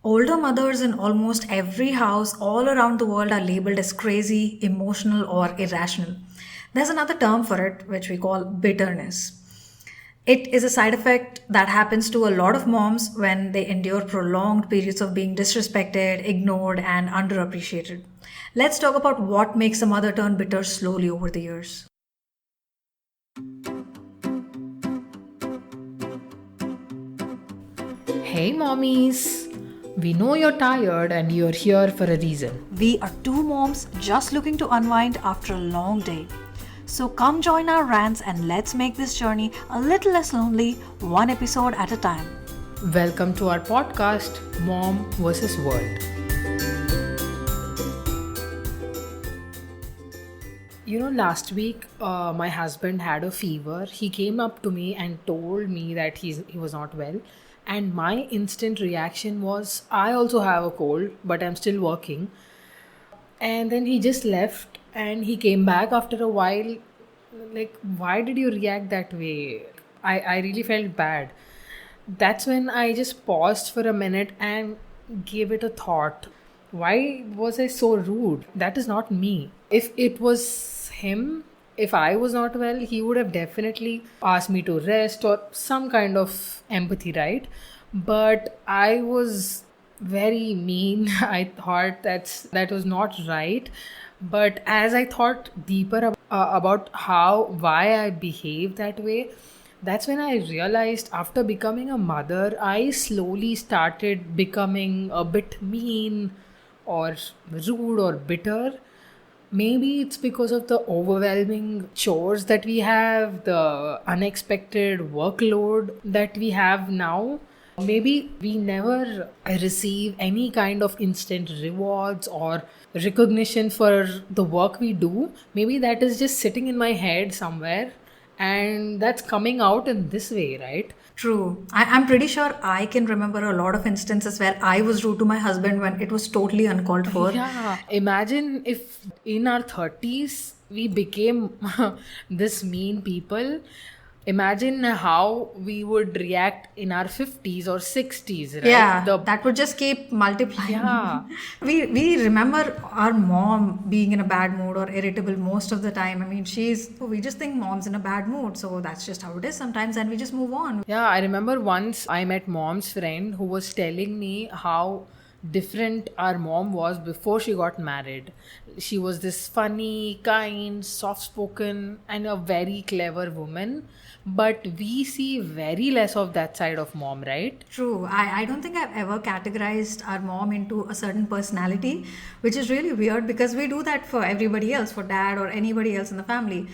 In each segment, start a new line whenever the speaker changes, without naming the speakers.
Older mothers in almost every house all around the world are labeled as crazy, emotional, or irrational. There's another term for it, which we call bitterness. It is a side effect that happens to a lot of moms when they endure prolonged periods of being disrespected, ignored, and underappreciated. Let's talk about what makes a mother turn bitter slowly over the years.
Hey mommies! We know you're tired and you're here for a reason.
We are two moms just looking to unwind after a long day. So come join our rants and let's make this journey a little less lonely, one episode at a time.
Welcome to our podcast, Mom vs. World. Last week my husband had a fever. He came up to me and told me that he was not well. And my instant reaction was, I also have a cold, but I'm still working. And then he just left and he came back after a while. Like, why did you react that way? I really felt bad. That's when I just paused for a minute and gave it a thought. Why was I so rude? That is not me. If it was him, if I was not well, he would have definitely asked me to rest or some kind of empathy, right? But I was very mean. I thought that was not right. But as I thought deeper about why I behaved that way, that's when I realized after becoming a mother, I slowly started becoming a bit mean or rude or bitter. Maybe it's because of the overwhelming chores that we have, the unexpected workload that we have now. Maybe we never receive any kind of instant rewards or recognition for the work we do. Maybe that is just sitting in my head somewhere and that's coming out in this way, right?
True. I'm pretty sure I can remember a lot of instances where I was rude to my husband when it was totally uncalled for.
Yeah, imagine if in our 30s we became this mean people. Imagine how we would react in our 50s or 60s, right?
Yeah, that would just keep multiplying.
Yeah.
We remember our mom being in a bad mood or irritable most of the time. I mean, we just think mom's in a bad mood, so that's just how it is sometimes, and we just move on.
Yeah, I remember once I met mom's friend who was telling me how different our mom was before she got married. She was this funny, kind, soft spoken, and a very clever woman. But we see very less of that side of mom, right?
True. I don't think I've ever categorized our mom into a certain personality, which is really weird because we do that for everybody else, for dad or anybody else in the family.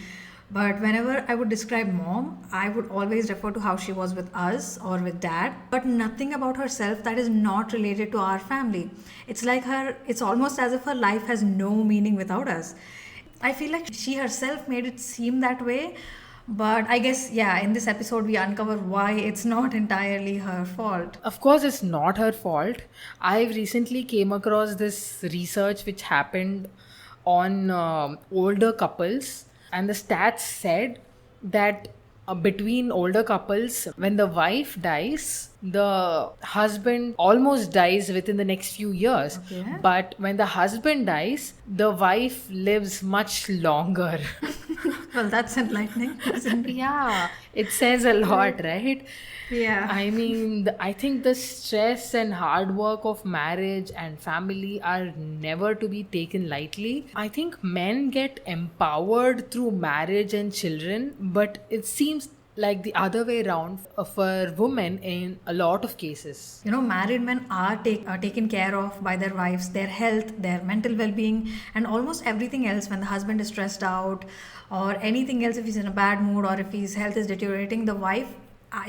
But whenever I would describe mom, I would always refer to how she was with us or with dad, but nothing about herself that is not related to our family. It's almost as if her life has no meaning without us. I feel like she herself made it seem that way, but I guess, yeah, in this episode, we uncover why it's not entirely her fault.
Of course, it's not her fault. I've recently came across this research which happened on older couples, and the stats said that between older couples, when the wife dies, the husband almost dies within the next few years.
Okay.
But when the husband dies, the wife lives much longer.
Well, that's enlightening.
Yeah, it says a lot, right?
Yeah.
I mean, I think the stress and hard work of marriage and family are never to be taken lightly. I think men get empowered through marriage and children, but it seems like the other way around for women in a lot of cases.
Married men are taken care of by their wives, their health, their mental well being, and almost everything else when the husband is stressed out or anything else, if he's in a bad mood or if his health is deteriorating, the wife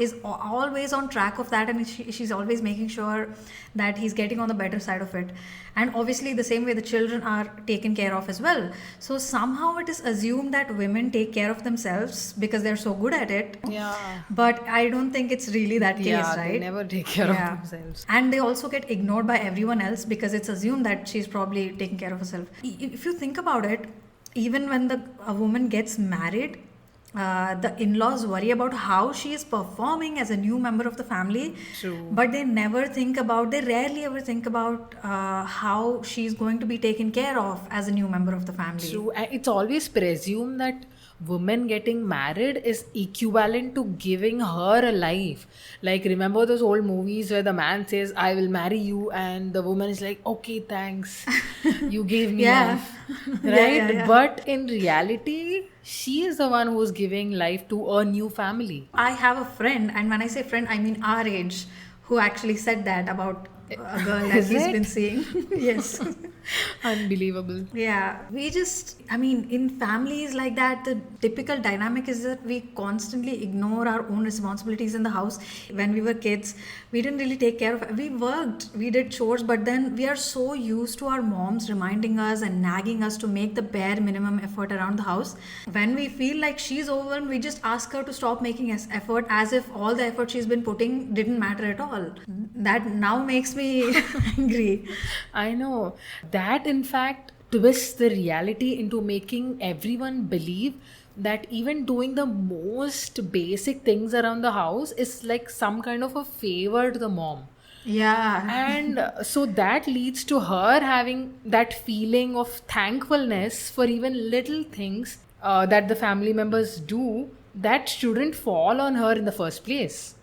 is always on track of that, and she's always making sure that he's getting on the better side of it. And obviously the same way the children are taken care of as well. So somehow it is assumed that women take care of themselves because they're so good at it.
Yeah.
But I don't think it's really that case,
Yeah,
right?
they never take care
Yeah.
of themselves.
And they also get ignored by everyone else because it's assumed that she's probably taking care of herself. If you think about it, even when a woman gets married, the in-laws worry about how she is performing as a new member of the family,
True.
but they rarely ever think about how she's going to be taken care of as a new member of the family.
True. And it's always presumed that women getting married is equivalent to giving her a life. Like, remember those old movies where the man says, I will marry you, and the woman is like, okay, thanks. You gave me
Yeah.
life.
Yeah,
Right?
yeah, yeah.
But in reality, she is the one who's giving life to a new family.
I have a friend, and when I say friend, I mean our age, who actually said that about a girl that
Is
he's
it?
been seeing. Yes.
Unbelievable.
Yeah, I mean, in families like that, the typical dynamic is that we constantly ignore our own responsibilities in the house. When we were kids, we didn't really take care of, we worked, we did chores, but then we are so used to our moms reminding us and nagging us to make the bare minimum effort around the house. When we feel like she's overwhelmed, we just ask her to stop making effort, as if all the effort she's been putting didn't matter at all. That now makes me angry.
I know. That, in fact, twists the reality into making everyone believe that even doing the most basic things around the house is like some kind of a favor to the mom.
Yeah.
And so that leads to her having that feeling of thankfulness for even little things that the family members do that shouldn't fall on her in the first place.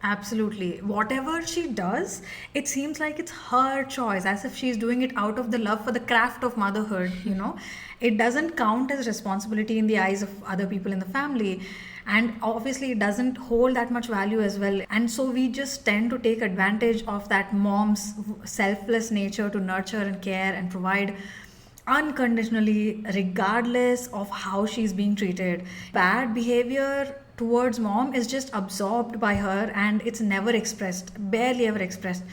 Absolutely. Whatever she does, it seems like it's her choice, as if she's doing it out of the love for the craft of motherhood, you know. It doesn't count as responsibility in the eyes of other people in the family. And obviously, it doesn't hold that much value as well. And so we just tend to take advantage of that mom's selfless nature to nurture and care and provide unconditionally, regardless of how she's being treated. Bad behavior towards mom is just absorbed by her, and it's never expressed, barely ever expressed.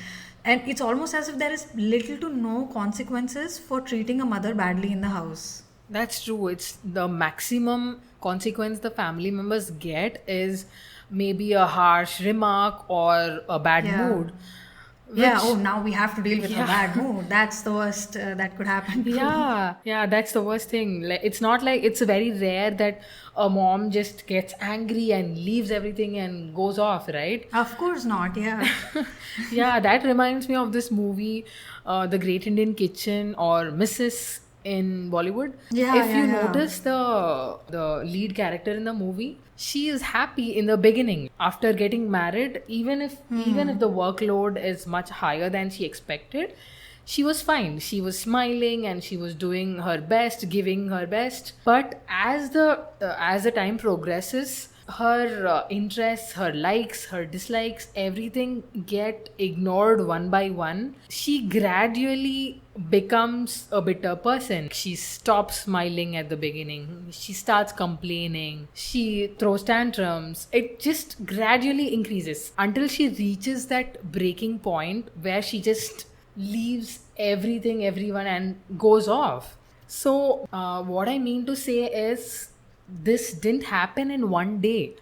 And it's almost as if there is little to no consequences for treating a mother badly in the house.
That's true. It's the maximum consequence the family members get is maybe a harsh remark or a bad
Yeah.
mood.
Yeah,
Which,
oh, now we have to deal with
yeah.
a bad mood. That's the worst that could happen.
Yeah, that's the worst thing. Like, it's not like it's very rare that a mom just gets angry and leaves everything and goes off, right?
Of course not, yeah.
Yeah, that reminds me of this movie, The Great Indian Kitchen, or Mrs. in Bollywood.
Yeah,
If you
yeah, yeah.
notice the lead character in the movie, she is happy in the beginning. After getting married, even if the workload is much higher than she expected, she was fine. She was smiling and she was doing her best, giving her best. But as the time progresses, her interests, her likes, her dislikes, everything get ignored one by one. She gradually becomes a bitter person. She stops smiling at the beginning. She starts complaining. She throws tantrums. It just gradually increases until she reaches that breaking point where she just leaves everything, everyone, and goes off. So, what I mean to say is, this didn't happen in one day.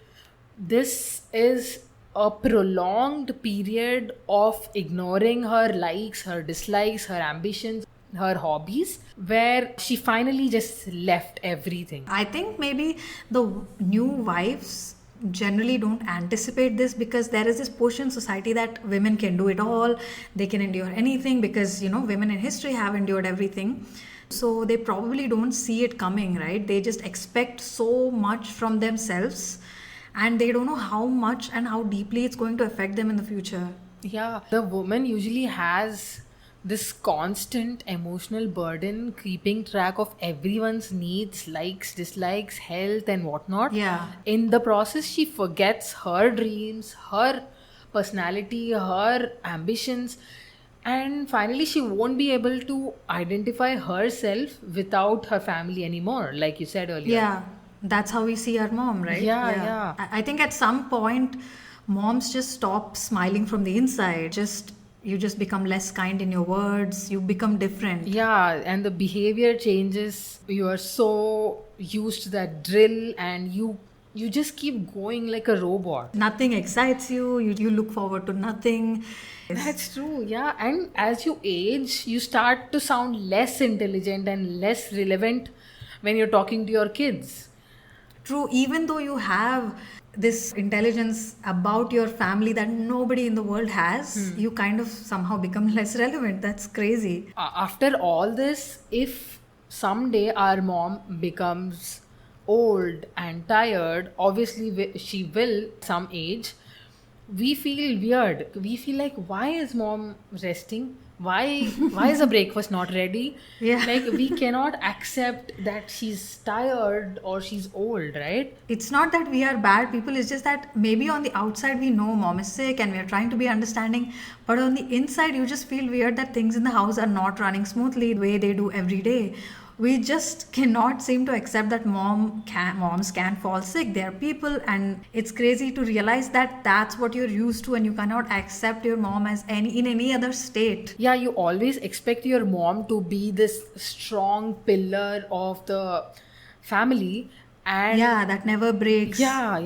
This is a prolonged period of ignoring her likes, her dislikes, her ambitions, her hobbies, where she finally just left everything.
I think maybe the new wives generally don't anticipate this, because there is this push in society that women can do it all, they can endure anything, because women in history have endured everything. So they probably don't see it coming, right? They just expect so much from themselves, and they don't know how much and how deeply it's going to affect them in the future.
Yeah, the woman usually has this constant emotional burden, keeping track of everyone's needs, likes, dislikes, health, and whatnot.
Yeah.
In the process, she forgets her dreams, her personality, her ambitions, and finally, she won't be able to identify herself without her family anymore, like you said earlier.
Yeah, that's how we see our mom, right?
Yeah.
I think at some point, moms just stop smiling from the inside. You just become less kind in your words. You become different.
Yeah, and the behavior changes. You are so used to that drill, and you just keep going like a robot.
Nothing excites you. You look forward to nothing.
That's true, yeah. And as you age, you start to sound less intelligent and less relevant when you're talking to your kids.
True, even though you have this intelligence about your family that nobody in the world has, you kind of somehow become less relevant. That's crazy.
After all this, if someday our mom becomes old and tired, obviously she will some age, we feel weird. We feel like, why is mom resting? Why is the breakfast not ready?
Yeah.
Like, we cannot accept that she's tired or she's old, right?
It's not that we are bad people, it's just that maybe on the outside we know mom is sick and we are trying to be understanding, but on the inside you just feel weird that things in the house are not running smoothly the way they do every day. We just cannot seem to accept that moms can fall sick. They are people, and it's crazy to realize that that's what you're used to, and you cannot accept your mom as any other state.
Yeah, you always expect your mom to be this strong pillar of the family, and
Yeah, that never breaks.
yeah,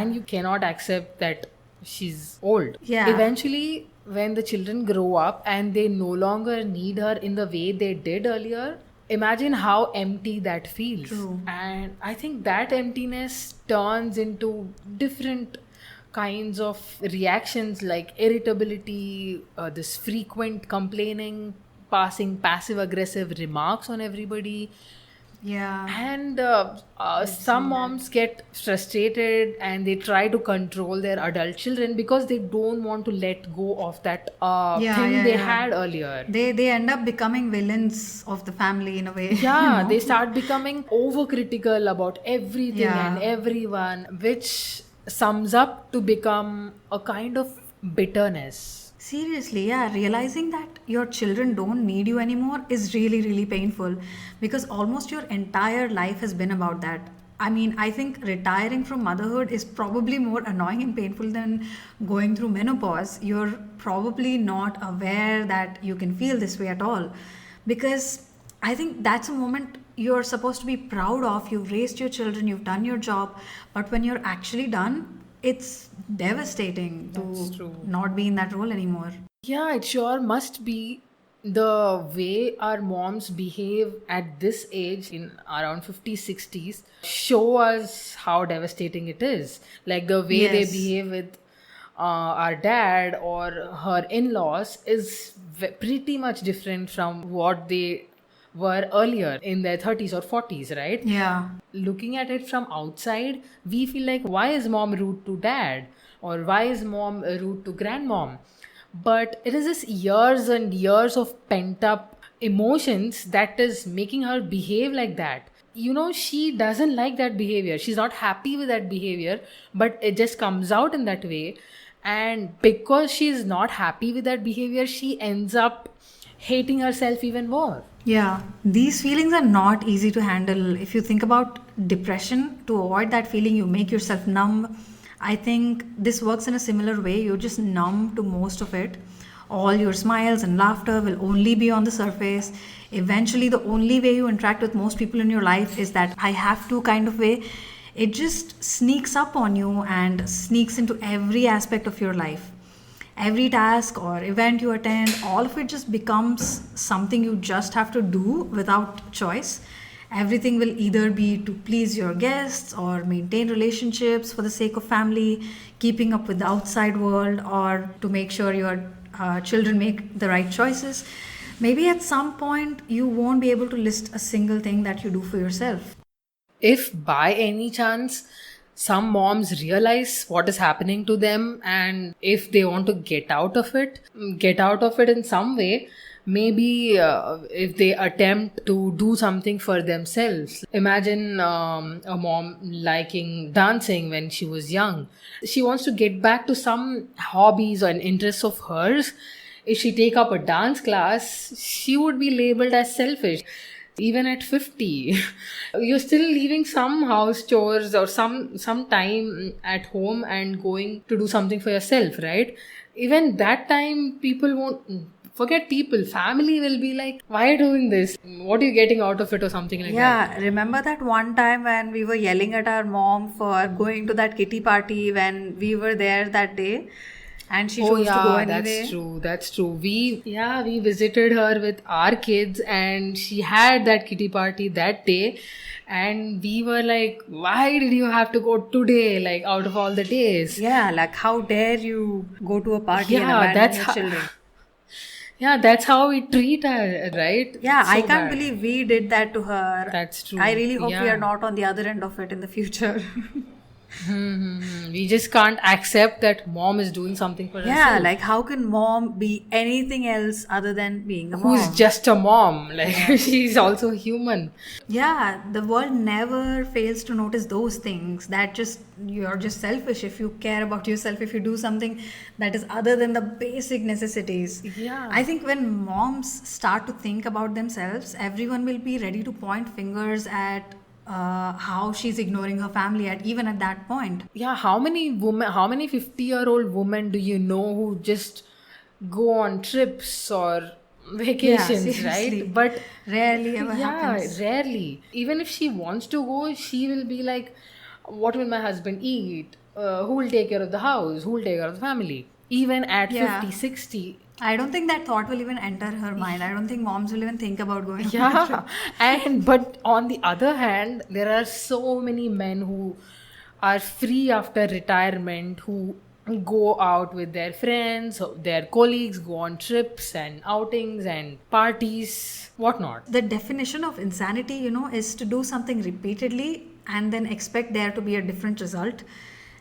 and you cannot accept that she's old.
Yeah.
Eventually, when the children grow up and they no longer need her in the way they did earlier, imagine how empty that feels.
True.
And I think that emptiness turns into different kinds of reactions like irritability, this frequent complaining, passing passive aggressive remarks on everybody.
Yeah.
And some moms get frustrated and they try to control their adult children because they don't want to let go of that thing they had earlier.
They end up becoming villains of the family in a way.
Yeah, they start becoming overcritical about everything
Yeah.
and everyone, which sums up to become a kind of bitterness.
Seriously, yeah, realizing that your children don't need you anymore is really painful, because almost your entire life has been about that. I mean, I think retiring from motherhood is probably more annoying and painful than going through menopause. You're probably not aware that you can feel this way at all, because I think that's a moment you're supposed to be proud of. You've raised your children, you've done your job, but when you're actually done, it's devastating
That's
to
true.
not be in that role anymore.
Yeah, it sure must be the way our moms behave at this age in around 50s, 60s show us how devastating it is. Like the way they
Yes.
behave with our dad or her in-laws is pretty much different from what they were earlier in their 30s or 40s, right?
Yeah.
Looking at it from outside, we feel like, why is mom rude to dad? Or why is mom rude to grandmom? But it is this years and years of pent up emotions that is making her behave like that. You know, she doesn't like that behavior. She's not happy with that behavior, but it just comes out in that way. And because she's not happy with that behavior, she ends up hating herself even more.
Yeah, these feelings are not easy to handle. If you think about depression, to avoid that feeling, you make yourself numb. I think this works in a similar way. You're just numb to most of it. All your smiles and laughter will only be on the surface. Eventually, the only way you interact with most people in your life is that I have to kind of way. It just sneaks up on you and sneaks into every aspect of your life. Every task or event you attend, all of it just becomes something you just have to do without choice. Everything will either be to please your guests or maintain relationships for the sake of family, keeping up with the outside world, or to make sure your children make the right choices. Maybe at some point you won't be able to list a single thing that you do for yourself.
If by any chance some moms realize what is happening to them, and if they want to get out of it in some way, maybe if they attempt to do something for themselves. Imagine a mom liking dancing when she was young. She wants to get back to some hobbies or an interest of hers. If she take up a dance class, she would be labeled as selfish. Even at 50, you're still leaving some house chores or some time at home and going to do something for yourself, right? Even that time, people won't forget people. Family will be like, why are you doing this? What are you getting out of it, or something like that?
Yeah, remember that one time when we were yelling at our mom for going to that kitty party when we were there that day? and she
Oh
chose to go
yeah,
anyway.
that's true. That's true. We visited her with our kids, and she had that kitty party that day, and we were like, "Why did you have to go today? Like out of all the days?"
Yeah, like how dare you go to a party and
Yeah,
abandon your children?
yeah, that's how we treat her, right?
Yeah, I
So
can't
bad.
believe we did that to her.
That's true.
I really hope we are
Yeah.
not on the other end of it in the future.
We just can't accept that mom is doing something for
Yeah,
herself.
like how can mom be anything else other than being a
Who's
mom?
just a mom? Like she's also human.
Yeah, the world never fails to notice those things. That just you're just selfish if you care about yourself, if you do something that is other than the basic necessities.
Yeah.
I think when moms start to think about themselves, everyone will be ready to point fingers at how she's ignoring her family at even at that point.
Yeah, how many 50-year-old women do you know who just go on trips or
Yeah,
vacations,
seriously.
right? But
Rarely ever
yeah,
happens.
rarely. Even if she wants to go, she will be like, what will my husband eat? Who will take care of the house? Who will take care of the family? Even at
Yeah.
50, 60.
I don't think that thought will even enter her mind. I don't think moms will even think about going on a trip.
Yeah, and but on the other hand, there are so many men who are free after retirement who go out with their friends, their colleagues, go on trips and outings and parties, whatnot.
The definition of insanity, is to do something repeatedly and then expect there to be a different result.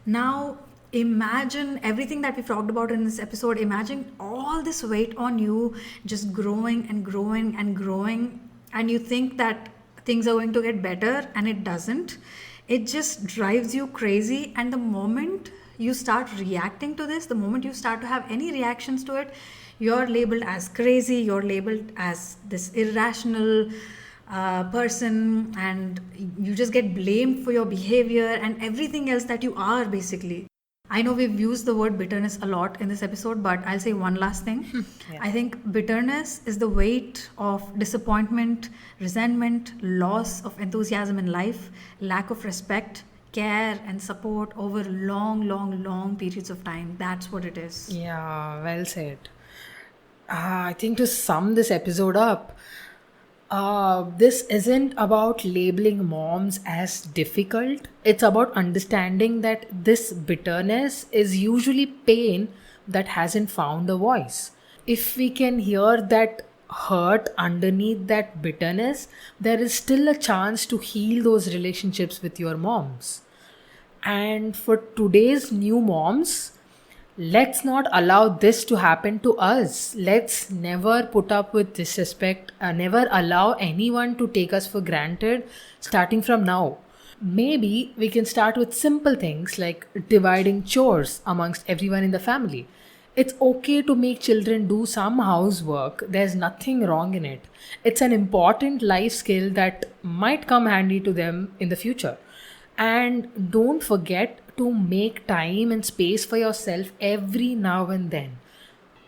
Now, imagine everything that we've talked about in this episode. Imagine all this weight on you just growing and growing and growing, and you think that things are going to get better, and it doesn't. It just drives you crazy, and the moment you start reacting to this, the moment you start to have any reactions to it, you're labeled as crazy, you're labeled as this irrational person, and you just get blamed for your behavior and everything else that you are basically. I know we've used the word bitterness a lot in this episode, but I'll say one last thing.
Yeah.
I think bitterness is the weight of disappointment, resentment, loss of enthusiasm in life, lack of respect, care, and support over long, long, long periods of time. That's what it is.
Yeah, well said. I think to sum this episode up, this isn't about labeling moms as difficult. It's about understanding that this bitterness is usually pain that hasn't found a voice. If we can hear that hurt underneath that bitterness, there is still a chance to heal those relationships with your moms. And for today's new moms, let's not allow this to happen to us. Let's never put up with disrespect, never allow anyone to take us for granted starting from now. Maybe we can start with simple things like dividing chores amongst everyone in the family. It's okay to make children do some housework, there's nothing wrong in it. It's an important life skill that might come handy to them in the future. And don't forget to make time and space for yourself every now and then.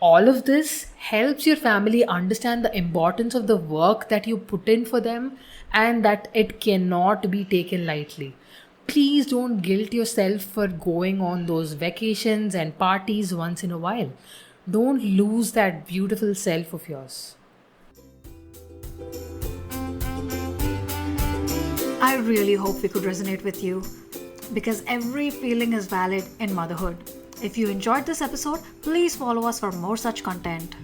All of this helps your family understand the importance of the work that you put in for them and that it cannot be taken lightly. Please don't guilt yourself for going on those vacations and parties once in a while. Don't lose that beautiful self of yours.
I really hope we could resonate with you because every feeling is valid in motherhood. If you enjoyed this episode, please follow us for more such content.